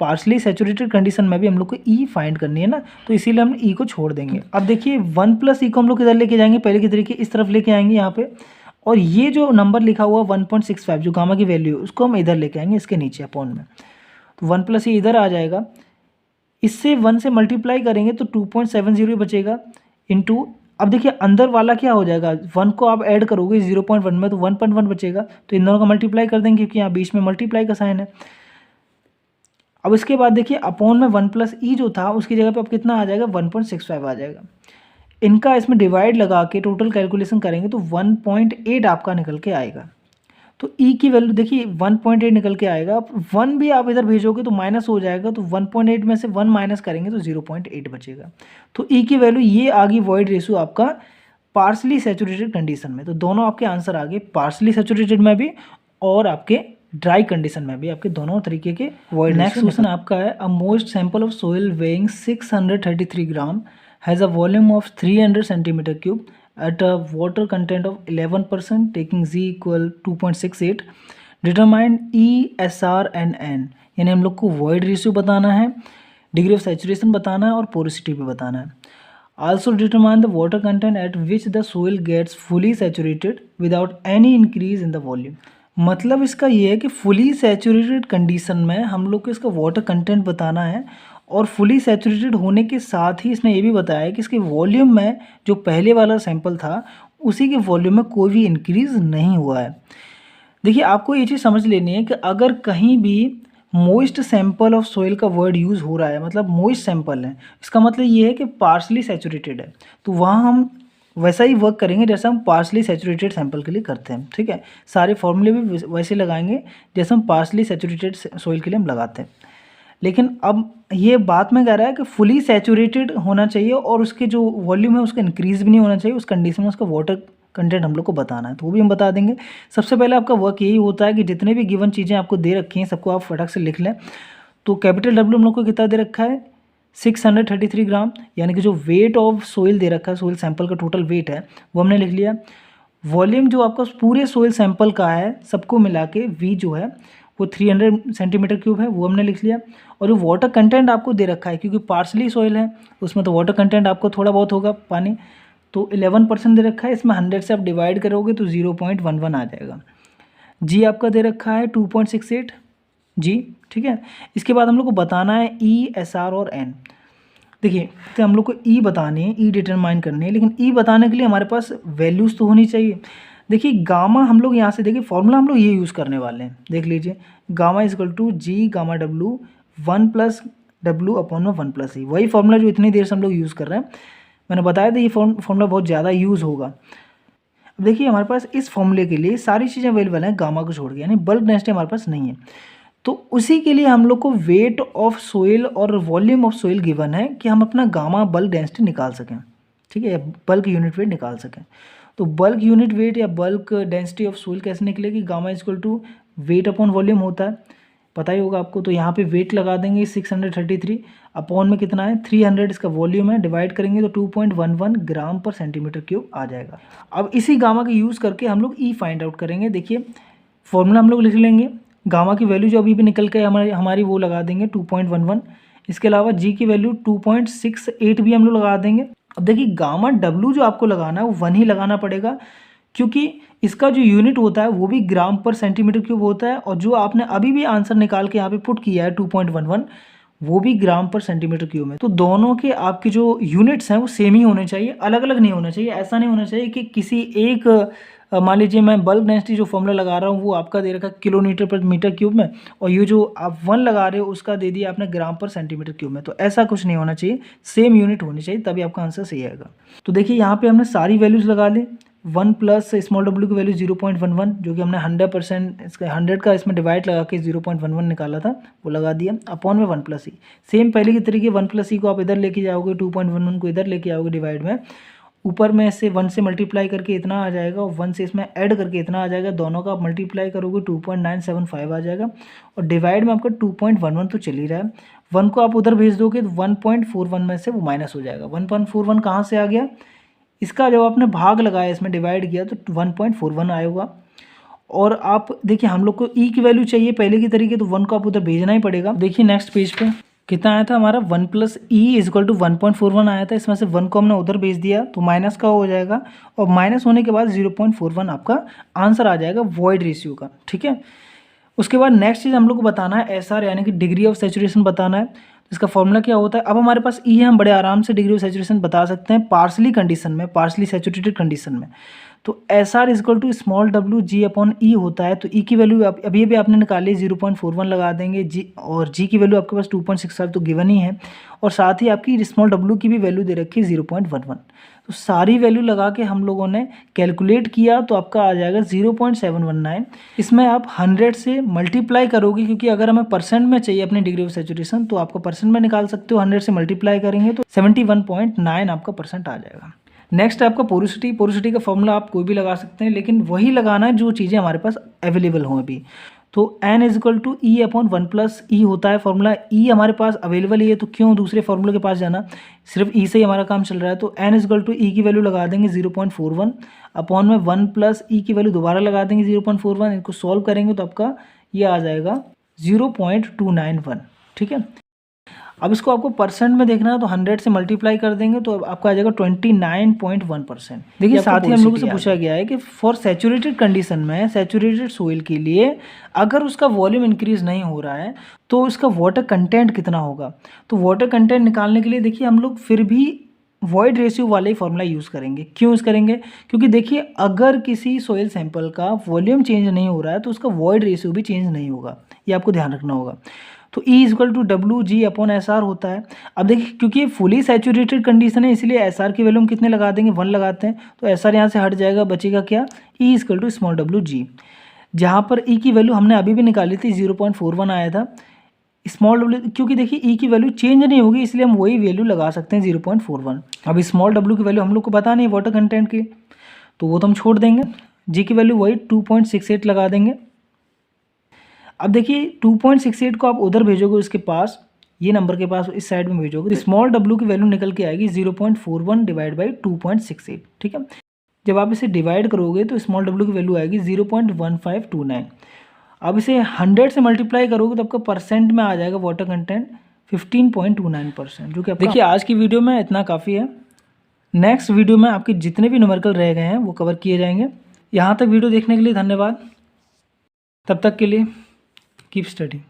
पार्शली सैचुरेटेड कंडीशन में भी हम लोग को ई फाइंड करनी है ना, तो इसीलिए हम ई को छोड़ देंगे। अब देखिए 1 प्लस ई को हम लोग इधर लेके जाएंगे, पहले की तरीके इस तरफ लेके आएंगे यहाँ पे, और ये जो नंबर लिखा हुआ 1.65 जो गामा की वैल्यू है उसको हम इधर लेके आएंगे इसके नीचे अपॉन में, तो 1 प्लस ई इधर आ जाएगा। इससे 1 से मल्टीप्लाई करेंगे तो 2.70 बचेगा इनटू, अब देखिए अंदर वाला क्या हो जाएगा, 1 को आप ऐड करोगे 0.1 में तो 1.1 बचेगा, तो इन दोनों का मल्टीप्लाई कर देंगे क्योंकि यहाँ बीच में मल्टीप्लाई का साइन है। अब इसके बाद देखिए अपॉन में 1 प्लस ई जो था उसकी जगह पे अब कितना आ जाएगा, 1.65 आ जाएगा। इनका इसमें डिवाइड लगा के टोटल कैलकुलेशन करेंगे तो 1.8 आपका निकल के आएगा। तो ई की वैल्यू देखिए 1.8 निकल के आएगा। अब 1 भी आप इधर भेजोगे तो माइनस हो जाएगा, तो 1.8 में से 1 माइनस करेंगे तो 0.8 बचेगा। तो ई की वैल्यू ये आ गई वॉइड रेशियो आपका पार्शली सैचुरेटेड कंडीशन में। तो दोनों आपके आंसर आ गए, पार्शली सैचुरेटेड में भी और आपके ड्राई कंडीशन में भी, आपके दोनों तरीके के वॉइड। नेक्स्ट क्वेश्चन आपका है, a most sample of soil weighing 633 gram has a volume of 300 centimetre cube at a water content of 11% taking z equal 2.68, determine E, SR and N, यानी हम लोग को void ratio बताना है, degree of saturation बताना है और porosity भी बताना है। Also determine the water content at which the soil gets fully saturated without any increase in the volume। मतलब इसका ये है कि फुली सैचुरेटेड कंडीशन में हम लोग को इसका वाटर कंटेंट बताना है, और फुली सैचुरेटेड होने के साथ ही इसने ये भी बताया कि इसके वॉल्यूम में जो पहले वाला सैंपल था उसी के वॉल्यूम में कोई भी इंक्रीज़ नहीं हुआ है। देखिए आपको ये चीज़ समझ लेनी है कि अगर कहीं भी मोइस्ट सैंपल ऑफ सॉइल का वर्ड यूज़ हो रहा है, मतलब मोइस्ट सैंपल है, इसका मतलब ये है कि पार्शली सैचुरेटेड है, तो वहाँ हम वैसा ही वर्क करेंगे जैसा हम पार्शली सैचुरेटेड सैंपल के लिए करते हैं। ठीक है, सारे फॉर्मूले भी वैसे लगाएंगे जैसे हम पार्शली सैचुरेटेड सॉइल के लिए हम लगाते हैं। लेकिन अब ये बात में कह रहा है कि फुली सैचुरेटेड होना चाहिए और उसके जो वॉल्यूम है उसका इंक्रीज़ भी नहीं होना चाहिए, उस कंडीशन में उसका वाटर कंटेंट हम लोग को बताना है, तो वो भी हम बता देंगे। सबसे पहले आपका वर्क यही होता है कि जितने भी गिवन चीज़ें आपको दे रखी हैं सबको आप फटक से लिख लें। तो कैपिटल डब्ल्यू हम लोग को कितना दे रखा है, 633 ग्राम, यानी कि जो वेट ऑफ सोइल दे रखा है, सोइल सैंपल का टोटल वेट है वो हमने लिख लिया। वॉल्यूम जो आपका पूरे सोइल सैंपल का है सबको मिला के वी जो है वो 300 सेंटीमीटर क्यूब है, वो हमने लिख लिया। और जो वाटर कंटेंट आपको दे रखा है, क्योंकि पार्शली सॉइल है उसमें तो वाटर कंटेंट आपको थोड़ा बहुत होगा पानी, तो 11% दे रखा है, इसमें 100 से आप डिवाइड करोगे तो 0.11 आ जाएगा। जी आपका दे रखा है 2.68 जी। ठीक है, इसके बाद हम लोग को बताना है ई, एस आर और एन। देखिए तो हम लोग को ई बताने हैं, ई डिटरमाइन करने हैं, लेकिन ई बताने के लिए हमारे पास वैल्यूज़ तो होनी चाहिए। देखिए गामा हम लोग यहाँ से देखिए फॉर्मूला हम लोग ये यूज़ करने वाले हैं, देख लीजिए gamma is equal to G gamma W 1 plus W upon में 1 प्लस ई, वही फॉर्मूला जो इतनी देर से हम लोग यूज़ कर रहे हैं। मैंने बताया था ये फॉर्मूला बहुत ज़्यादा यूज़ होगा। अब देखिए हमारे पास इस फॉर्मूले के लिए सारी चीज़ें अवेलेबल हैं गामा को छोड़ के, यानी बल्क डेंसिटी हमारे पास नहीं है। तो उसी के लिए हम लोग को वेट ऑफ सोइल और वॉल्यूम ऑफ सोइल गिवन है कि हम अपना गामा बल्क डेंसिटी निकाल सकें, ठीक है, या बल्क यूनिट वेट निकाल सकें। तो बल्क यूनिट वेट या बल्क डेंसिटी ऑफ सोइल कैसे निकलेगी, gamma equal to weight upon volume होता है, पता ही होगा आपको। तो यहाँ पे वेट लगा देंगे 633 अपॉन में कितना है 300, इसका वॉल्यूम है, डिवाइड करेंगे तो 2.11 ग्राम पर सेंटीमीटर क्यूब आ जाएगा। अब इसी गामा का यूज़ करके हम लोग ई फाइंड आउट करेंगे। देखिए फॉर्मूला हम लोग लिख लेंगे, गामा की वैल्यू जो अभी भी निकल के हमारी वो लगा देंगे 2.11। इसके अलावा जी की वैल्यू 2.68 भी हम लोग लगा देंगे। अब देखिए गामा डब्लू जो आपको लगाना है वो 1 ही लगाना पड़ेगा, क्योंकि इसका जो यूनिट होता है वो भी ग्राम पर सेंटीमीटर क्यूब होता है, और जो आपने अभी भी आंसर निकाल के यहाँ पे पुट किया है 2.11 वो भी ग्राम पर सेंटीमीटर क्यूब में। तो दोनों के आपके जो यूनिट्स हैं वो सेम ही होने चाहिए, अलग अलग नहीं होना चाहिए। ऐसा नहीं होना चाहिए कि किसी एक मान लीजिए मैं बल्क डेंसिटी जो फॉर्मूला लगा रहा हूँ वो आपका दे रखा है किलोमीटर पर मीटर क्यूब में, और ये जो आप 1 लगा रहे हो उसका दे दिया आपने ग्राम पर सेंटीमीटर क्यूब में। तो ऐसा कुछ नहीं होना चाहिए, सेम यूनिट होनी चाहिए, तभी आपका आंसर सही आएगा। तो देखिए यहाँ पे हमने सारी वैल्यूज़ लगा ली। 1 प्लस स्मॉल डब्ल्यू की वैल्यू 0.11, जो कि हमने 100% इसका 100 का इसमें डिवाइड लगा के 0.11 निकाला था, वो लगा दिया अपॉन में 1 प्लस ई। सेम पहले की तरीके 1 प्लस ई को आप इधर लेके जाओगे, 2.11 को इधर लेके आओगे डिवाइड में, ऊपर में से 1 से मल्टीप्लाई करके इतना आ जाएगा, और 1 से इसमें ऐड करके इतना आ जाएगा, दोनों का आप मल्टीप्लाई करोगे 2.975 आ जाएगा, और डिवाइड में आपका 2.11 तो चल ही रहा है। 1 को आप उधर भेज दोगे तो 1.41 में से वो माइनस हो जाएगा। 1.41 कहाँ से आ गया, इसका जब आपने भाग लगाया इसमें डिवाइड किया तो 1.41 आएगा। और आप देखिए हम लोग को ई की वैल्यू चाहिए पहले की तरीके, तो 1 को आप उधर भेजना ही पड़ेगा। देखिए नेक्स्ट पेज पे कितना आया था हमारा 1 प्लस ई इजक्वल टू 1.41 आया था, इसमें से 1 को हमने उधर भेज दिया तो माइनस का हो जाएगा, और माइनस होने के बाद 0.41 आपका आंसर आ जाएगा वॉइड रेशियो का, ठीक है। उसके बाद नेक्स्ट चीज़ हम लोग को बताना है एसआर, यानी कि डिग्री ऑफ सैचुरेशन बताना है। इसका फॉर्मूला क्या होता है, अब हमारे पास ई है, हम बड़े आराम से डिग्री ऑफ सैचुरेशन बता सकते हैं पार्सली कंडीशन में, पार्सली सैचुरेटेड कंडीशन में। तो S R is equal to small W G upon E होता है। तो ई की वैल्यू अभी भी आपने निकाली 0.41 लगा देंगे जी, और जी की वैल्यू आपके पास 2.65 तो गिवन ही है, और साथ ही आपकी स्मॉल डब्ल्यू की भी वैल्यू दे रखी है 0.11। तो सारी वैल्यू लगा के हम लोगों ने कैलकुलेट किया तो आपका आ जाएगा 0.719। इसमें आप 100 से मल्टीप्लाई करोगे, क्योंकि अगर हमें परसेंट में चाहिए अपनी डिग्री ऑफ सैचुरेशन तो आपको परसेंट में निकाल सकते हो। 100 से मल्टीप्लाई करेंगे तो 71.9 आपका परसेंट आ जाएगा। नेक्स्ट है आपका पोरोसिटी। पोरोसिटी का फॉर्मूला आप कोई भी लगा सकते हैं, लेकिन वही लगाना है जो चीज़ें हमारे पास अवेलेबल हों अभी। तो n is equal to E upon 1 plus E होता है फॉर्मूला। ई हमारे पास अवेलेबल ही है तो क्यों दूसरे फॉर्मूले के पास जाना, सिर्फ ई से ही हमारा काम चल रहा है। तो n इज इक्वल टू ई की वैल्यू लगा देंगे 0.41 अपॉन में 1 प्लस ई की वैल्यू दोबारा लगा देंगे 0.41। इनको सॉल्व करेंगे तो आपका ये आ जाएगा 0.291, ठीक है। अब इसको आपको परसेंट में देखना है तो 100 से मल्टीप्लाई कर देंगे तो आपका आ जाएगा 29.1%। देखिए साथ ही हम लोगों से पूछा गया है कि फॉर सैचुरेटेड कंडीशन में, सैचुरेटेड सोइल के लिए अगर उसका वॉल्यूम इंक्रीज नहीं हो रहा है तो उसका वाटर कंटेंट कितना होगा। तो वाटर कंटेंट निकालने के लिए देखिए हम लोग फिर भी वॉइड रेशियो वाला ही फॉर्मूला यूज़ करेंगे। क्यों यूज़ करेंगे, क्योंकि देखिए अगर किसी सोइल सैंपल का वॉल्यूम चेंज नहीं हो रहा है तो उसका वॉइड रेशियो भी चेंज नहीं होगा, ये आपको ध्यान रखना होगा। तो E equal to W G upon S R होता है। अब देखिए क्योंकि ये फुली सैचुरेटेड कंडीशन है इसलिए एस आर की वैल्यू हम कितने लगाते हैं, 1 लगाते हैं, तो एस आर यहाँ से हट जाएगा, बचेगा क्या, E equal to small W G. जहाँ पर E की वैल्यू हमने अभी भी निकाली थी 0.41 आया था, स्मॉल डब्ल्यू क्योंकि देखिए E की वैल्यू चेंज नहीं होगी इसलिए हम वही वैल्यू लगा सकते हैं 0.41। अब स्मॉल डब्ल्यू की वैल्यू हम लोग को पता नहीं है वाटर कंटेंट की, तो वो तो हम छोड़ देंगे। जी की वैल्यू वही 2.68 लगा देंगे। अब देखिए 2.68 को आप उधर भेजोगे उसके पास, ये नंबर के पास इस साइड में भेजोगे, तो स्मॉल डब्ल्यू की वैल्यू निकल के आएगी 0.41 डिवाइड बाई 2.68, ठीक है। जब आप इसे डिवाइड करोगे तो स्मॉल डब्ल्यू की वैल्यू आएगी 0.1529। अब इसे 100 से मल्टीप्लाई करोगे तो आपका परसेंट में आ जाएगा वाटर कंटेंट 15.29%, जो कि देखिए आज की वीडियो में इतना काफ़ी है। नेक्स्ट वीडियो में आपके जितने भी न्यूमेरिकल रह गए हैं वो कवर किए जाएंगे। यहाँ तक वीडियो देखने के लिए धन्यवाद। तब तक के लिए कीप स्टडी।